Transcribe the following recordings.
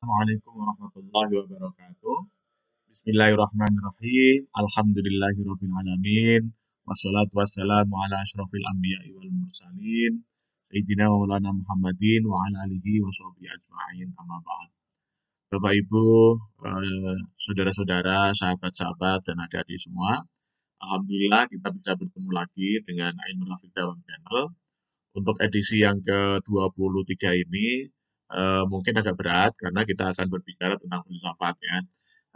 Assalamualaikum warahmatullahi wabarakatuh. Bismillahirrahmanirrahim. Alhamdulillahirabbil alamin. Wassalatu wassalamu ala asyrofil anbiya'i wal mursalin. Sayyidina wa maulana Muhammadin wa ala alihi wa sahbihi ajma'in. Amma ba'd. Bapak Ibu, saudara-saudara, sahabat-sahabat dan adik-adik semua. Alhamdulillah kita bisa bertemu lagi dengan Ainur Rafiq Dawam Channel. Untuk edisi yang ke-23 ini mungkin agak berat karena kita akan berbicara tentang filsafat ya.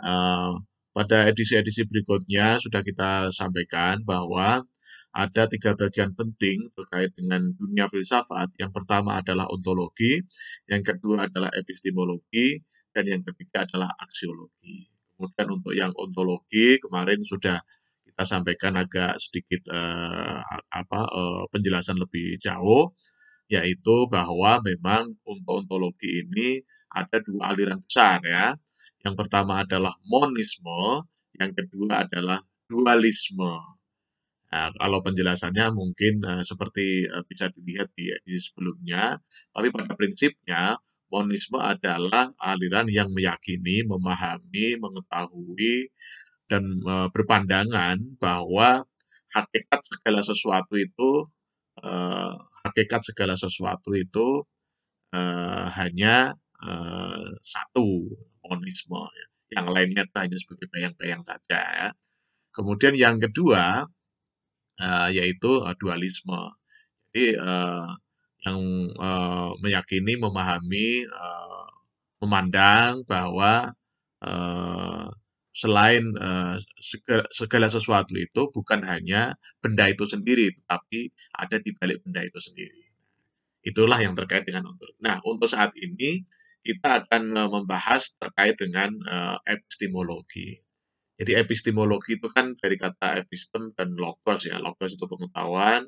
Eh, Pada edisi-edisi berikutnya sudah kita sampaikan bahwa ada 3 bagian penting terkait dengan dunia filsafat. Yang pertama adalah ontologi, yang kedua adalah epistemologi, dan yang ketiga adalah aksiologi. Kemudian untuk yang ontologi kemarin sudah kita sampaikan agak sedikit penjelasan lebih jauh, yaitu bahwa memang untuk ontologi ini ada 2 aliran besar ya. Yang pertama adalah monisme, yang kedua adalah dualisme. Nah, kalau penjelasannya mungkin seperti bisa dilihat di edisi sebelumnya, tapi pada prinsipnya monisme adalah aliran yang meyakini, memahami, mengetahui, dan berpandangan bahwa hakikat segala sesuatu itu eh, hakikat segala sesuatu itu hanya satu, monisme. Yang lainnya itu hanya sebagai bayang-bayang saja ya. Kemudian yang kedua yaitu dualisme. Jadi yang meyakini, memahami, memandang bahwa eh, selain segala sesuatu itu bukan hanya benda itu sendiri, tetapi ada di balik benda itu sendiri. Itulah yang terkait dengan ontologi. Nah, untuk saat ini kita akan membahas terkait dengan epistemologi. Jadi epistemologi itu kan dari kata epistem dan logos ya. Logos itu pengetahuan,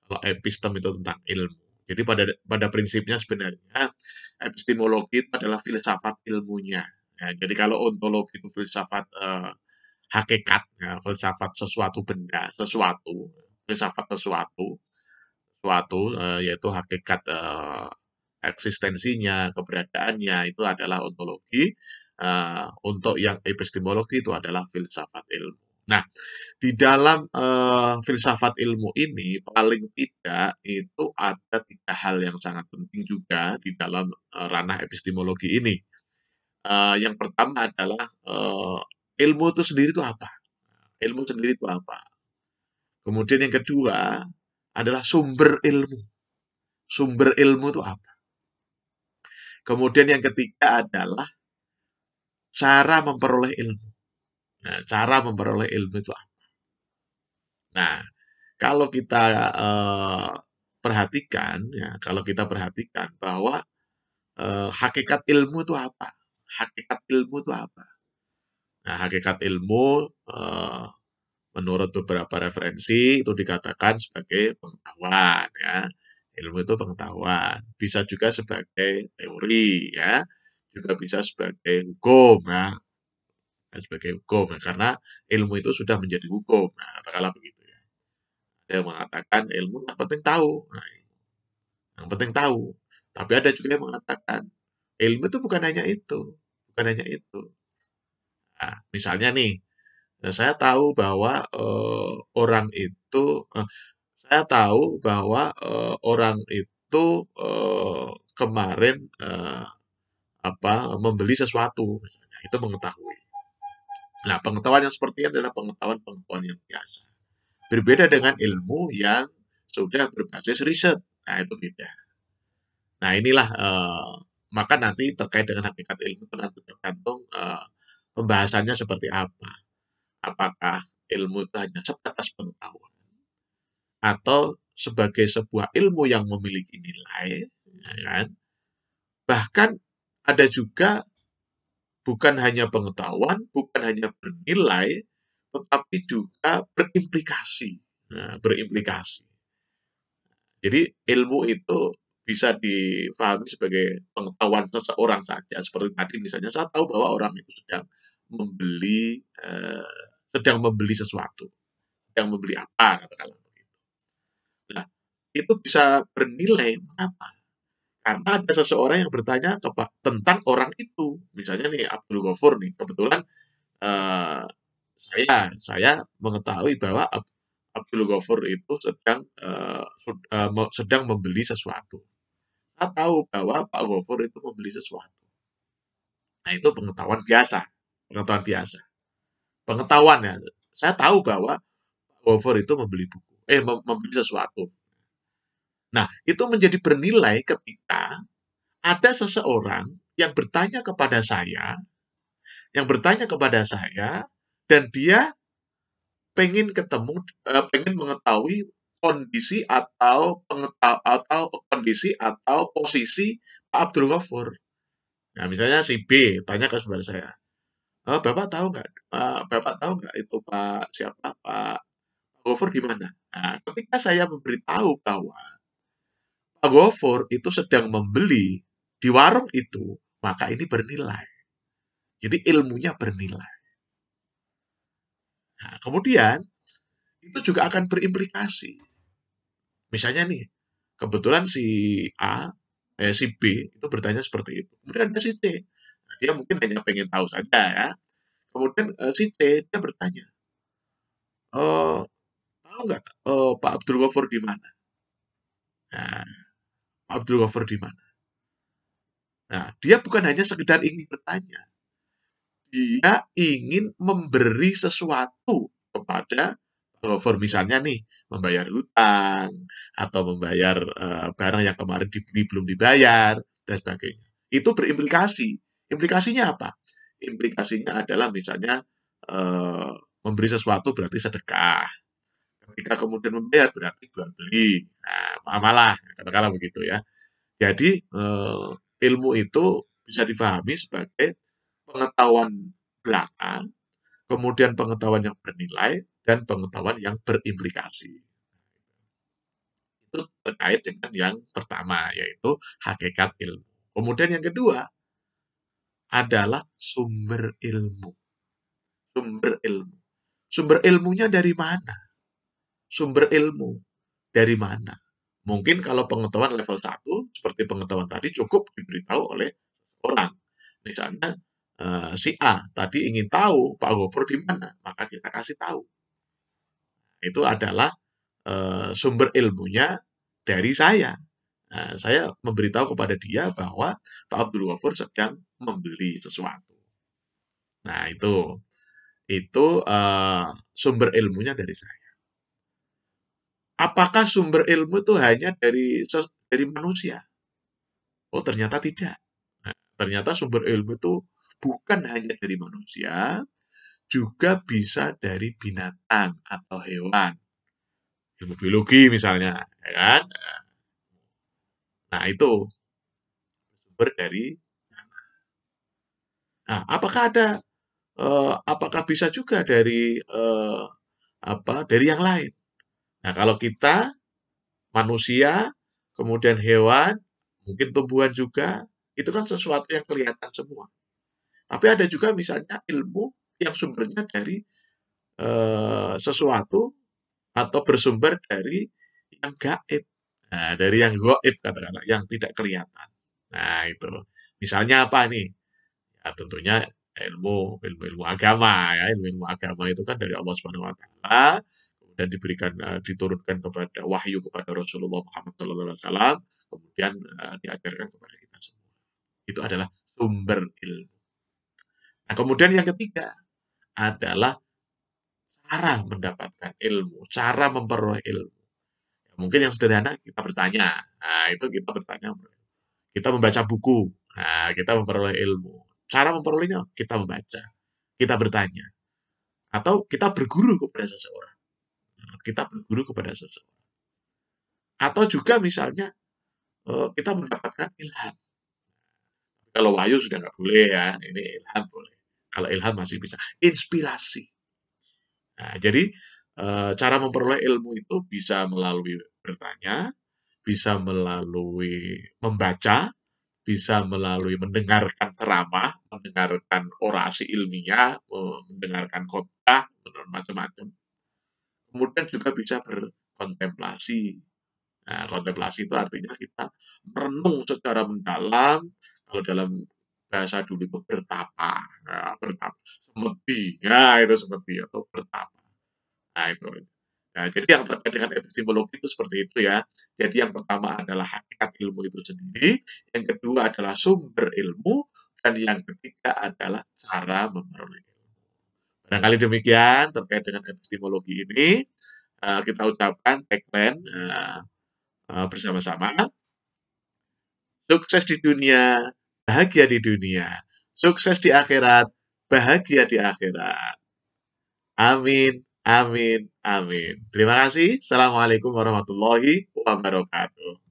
kalau epistem itu tentang ilmu. Jadi pada pada prinsipnya sebenarnya epistemologi itu adalah filsafat ilmunya. Ya, jadi kalau ontologi itu filsafat hakikat, ya, filsafat sesuatu benda, sesuatu, filsafat sesuatu yaitu hakikat eksistensinya, keberadaannya itu adalah ontologi. Untuk yang epistemologi itu adalah filsafat ilmu. Nah, di dalam filsafat ilmu ini paling tidak itu ada 3 hal yang sangat penting juga di dalam ranah epistemologi ini. Yang pertama adalah ilmu itu sendiri itu apa? Ilmu sendiri itu apa? Kemudian yang kedua adalah sumber ilmu. Sumber ilmu itu apa? Kemudian yang ketiga adalah cara memperoleh ilmu. Nah, cara memperoleh ilmu itu apa? Nah, kalau kita perhatikan, ya, kalau kita perhatikan bahwa hakikat ilmu itu apa? Hakikat ilmu itu apa? Nah, hakikat ilmu menurut beberapa referensi itu dikatakan sebagai pengetahuan, ya. Ilmu itu pengetahuan. Bisa juga sebagai teori, ya. Juga bisa sebagai hukum, ya. Sebagai hukum, ya. Karena ilmu itu sudah menjadi hukum. Nah, katakanlah begitu ya. Ada yang mengatakan ilmu yang penting tahu. Nah, yang penting tahu. Tapi ada juga yang mengatakan ilmu itu bukan hanya itu. Bukan hanya itu. Nah, misalnya nih, saya tahu bahwa orang itu, saya tahu bahwa orang itu kemarin apa membeli sesuatu, misalnya. Itu mengetahui. Nah, pengetahuan yang seperti ini adalah pengetahuan-pengetahuan yang biasa. Berbeda dengan ilmu yang sudah berbasis riset. Nah, itu beda. Nah, inilah maka nanti terkait dengan hakikat ilmu itu nanti tergantung pembahasannya seperti apa. Apakah ilmu itu hanya sebatas pengetahuan atau sebagai sebuah ilmu yang memiliki nilai, ya kan? Bahkan ada juga bukan hanya pengetahuan, bukan hanya bernilai, tetapi juga berimplikasi. Nah, berimplikasi. Jadi ilmu itu bisa difahami sebagai pengetahuan seseorang saja. Seperti tadi misalnya saya tahu bahwa orang itu sedang membeli sesuatu, sedang membeli apa katakanlah begitu. Nah, itu bisa bernilai. Mengapa? Karena ada seseorang yang bertanya tentang orang itu. Misalnya nih Abdul Ghafur nih, kebetulan eh, saya mengetahui bahwa Abdul Ghafur itu sedang membeli sesuatu. Saya tahu bahwa Pak Ghafur itu membeli sesuatu. Nah, itu pengetahuan biasa, pengetahuan biasa. Pengetahuan ya. Saya tahu bahwa Pak Ghafur itu membeli buku, membeli sesuatu. Nah, itu menjadi bernilai ketika ada seseorang yang bertanya kepada saya, dan dia pengen mengetahui kondisi atau kondisi atau posisi Pak Abdul Ghafur. Nah, misalnya si B tanya ke saudara saya, Bapak tahu nggak itu Pak siapa Pak Ghafur di mana? Nah, ketika saya memberitahu bahwa Pak Ghafur itu sedang membeli di warung itu, maka ini bernilai. Jadi ilmunya bernilai. Nah, kemudian itu juga akan berimplikasi. Misalnya nih, kebetulan si B itu bertanya seperti itu. Kemudian ada si C. Nah, dia mungkin hanya pengen tahu saja ya. Kemudian si C dia bertanya, oh, tahu nggak Pak Abdul Ghafur di mana? Nah, Pak Abdul Ghafur di mana? Nah, dia bukan hanya sekedar ingin bertanya, dia ingin memberi sesuatu kepada for misalnya nih membayar hutang atau membayar barang yang kemarin dibeli belum dibayar dan sebagainya. Itu berimplikasi. Implikasinya apa? Implikasinya adalah misalnya eh, memberi sesuatu berarti sedekah. Ketika kemudian membayar berarti jual beli. Nah, malah katakanlah begitu ya. Jadi ilmu itu bisa difahami sebagai pengetahuan belakang, kemudian pengetahuan yang bernilai, dan pengetahuan yang berimplikasi. Itu terkait dengan yang pertama, yaitu hakikat ilmu. Kemudian yang kedua adalah sumber ilmu. Sumber ilmu. Sumber ilmunya dari mana? Sumber ilmu dari mana? Mungkin kalau pengetahuan level 1, seperti pengetahuan tadi, cukup diberitahu oleh orang. Misalnya, si A tadi ingin tahu Pak Gofur di mana, maka kita kasih tahu. Itu adalah sumber ilmunya dari saya. Nah, saya memberitahu kepada dia bahwa Pak Abdul Ghafur sedang membeli sesuatu. Nah, itu sumber ilmunya dari saya. Apakah sumber ilmu itu hanya dari manusia? Oh, ternyata tidak. Nah, ternyata sumber ilmu itu bukan hanya dari manusia, juga bisa dari binatang atau hewan. Ilmu biologi misalnya, ya kan? Nah, itu sumber dari. Nah, apakah bisa juga dari yang lain? Nah, kalau kita manusia, kemudian hewan, mungkin tumbuhan juga, itu kan sesuatu yang kelihatan semua. Tapi ada juga misalnya ilmu yang sumbernya dari sesuatu atau bersumber dari yang gaib. Nah, dari yang gaib katakanlah, yang tidak kelihatan. Nah, itu. Misalnya apa nih? Ya, tentunya ilmu agama ya, ilmu agama itu kan dari Allah Subhanahu wa taala, kemudian diturunkan kepada wahyu kepada Rasulullah Muhammad sallallahu alaihi wasallam, kemudian diajarkan kepada kita semua. Itu adalah sumber ilmu. Nah, kemudian yang ketiga adalah cara mendapatkan ilmu, cara memperoleh ilmu. Ya, mungkin yang sederhana kita bertanya. Nah, itu kita bertanya, kita membaca buku. Nah, kita memperoleh ilmu. Cara memperolehnya kita membaca, kita bertanya. Atau kita berguru kepada seseorang. Kita berguru kepada seseorang. Atau juga misalnya kita mendapatkan ilham. Kalau wahyu sudah nggak boleh ya, ini ilham boleh. Kalau ilham masih bisa. Inspirasi. Nah, jadi cara memperoleh ilmu itu bisa melalui bertanya, bisa melalui membaca, bisa melalui mendengarkan ceramah, mendengarkan orasi ilmiah, mendengarkan khotbah, macam-macam. Kemudian juga bisa berkontemplasi. Nah, kontemplasi itu artinya kita merenung secara mendalam, kalau dalam bahasa dulu itu bertapa, nah, bertapa, semedi, ya itu semedi atau bertapa. Nah, itu. Nah, jadi yang terkait dengan epistemologi itu seperti itu ya. Jadi yang pertama adalah hakikat ilmu itu sendiri, yang kedua adalah sumber ilmu, dan yang ketiga adalah cara memperoleh ilmu. Barangkali demikian terkait dengan epistemologi ini, kita ucapkan tagline bersama-sama, sukses di dunia, bahagia di dunia, sukses di akhirat, bahagia di akhirat. Amin, amin, amin. Terima kasih. Assalamualaikum warahmatullahi wabarakatuh.